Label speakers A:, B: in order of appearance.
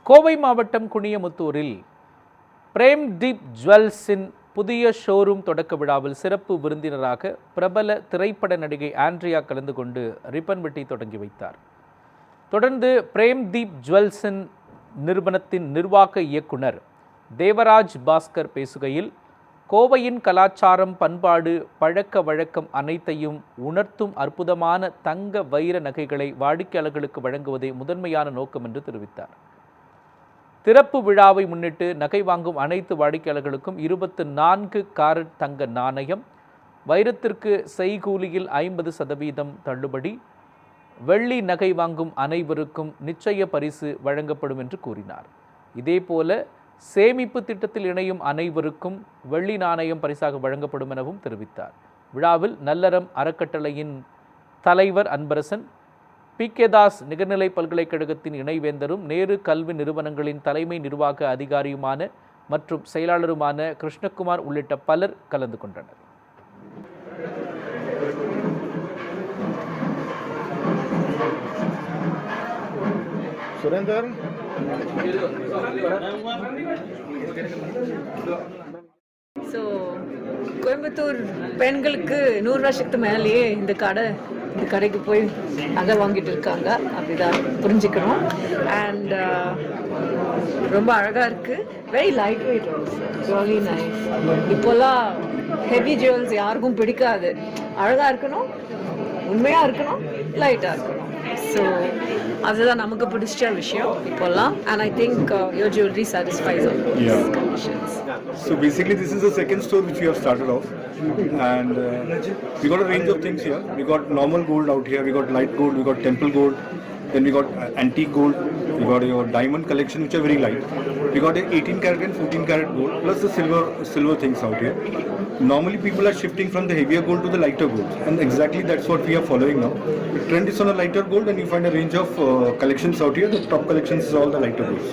A: கோவை மாவட்டம் குனியமுத்தூரில் பிரேம்தீப் ஜுவல்ஸின் புதிய ஷோரூம் தொடக்க விழாவில் சிறப்பு விருந்தினராக பிரபல திரைப்பட நடிகை ஆண்ட்ரியா கலந்து கொண்டு ரிப்பன் வெட்டி தொடங்கி வைத்தார். தொடர்ந்து பிரேம்தீப் ஜுவல்ஸின் நிறுவனத்தின் நிர்வாக இயக்குனர் தேவராஜ் பாஸ்கர் பேசுகையில், கோவையின் கலாச்சாரம், பண்பாடு, பழக்க வழக்கம் அனைத்தையும் உணர்த்தும் அற்புதமான தங்க வைர நகைகளை வாடிக்கையாளர்களுக்கு வழங்குவதே முதன்மையான நோக்கம் என்று தெரிவித்தார். திறப்பு விழாவை முன்னிட்டு நகை வாங்கும் அனைத்து வாடிக்கையாளர்களுக்கும் 24 காரட் தங்க நாணயம், வைரத்திற்கு செய்கூலியில் 50% தள்ளுபடி, வெள்ளி நகை வாங்கும் அனைவருக்கும் நிச்சய பரிசு வழங்கப்படும் என்று கூறினார். இதேபோல சேமிப்பு திட்டத்தில் இணையும் அனைவருக்கும் வெள்ளி நாணயம் பரிசாக வழங்கப்படும் எனவும் தெரிவித்தார். விழாவில் நல்லறம் அறக்கட்டளையின் தலைவர் அன்பரசன், PK தாஸ் நிகர்நிலை பல்கலைக்கழகத்தின் இணைவேந்தரும் நேரு கல்வி நிறுவனங்களின் தலைமை நிர்வாக அதிகாரியுமான மற்றும் செயலாளருமான கிருஷ்ணகுமார் உள்ளிட்ட பலர் கலந்து கொண்டனர்.
B: சுரேந்தர்
C: கோயம்புத்தூர் பெண்களுக்கு 100 வருஷத்துக்கு மேலேயே இந்த கடைக்கு போய் நகை வாங்கிட்டு இருக்காங்க, அப்படிதான் புரிஞ்சுக்கணும். அண்ட் ரொம்ப அழகாக இருக்குது, very light weight, really nice. இப்போல்லாம் ஹெவி ஜுவல்ஸ் யாருக்கும் பிடிக்காது, அழகாக இருக்கணும், உண்மையாக இருக்கணும், லைட்டாக இருக்கணும். ஸோ அதுதான் நமக்கு பிடிச்ச விஷயம் இப்போல்லாம். And I think your jewelry satisfies all these conditions.
B: So basically this is the second store which we have started off, and we got a range of things here. We got normal gold out here, we got light gold, we got temple gold, then we got antique gold, we got your diamond collection which are very light. We got a 18 karat and 14 karat gold plus the silver things out here. Normally people are shifting from the heavier gold to the lighter gold, and exactly that's what we are following now. The trend is on a lighter gold, and you find a range of collections out here. The top collections is all the lighter golds.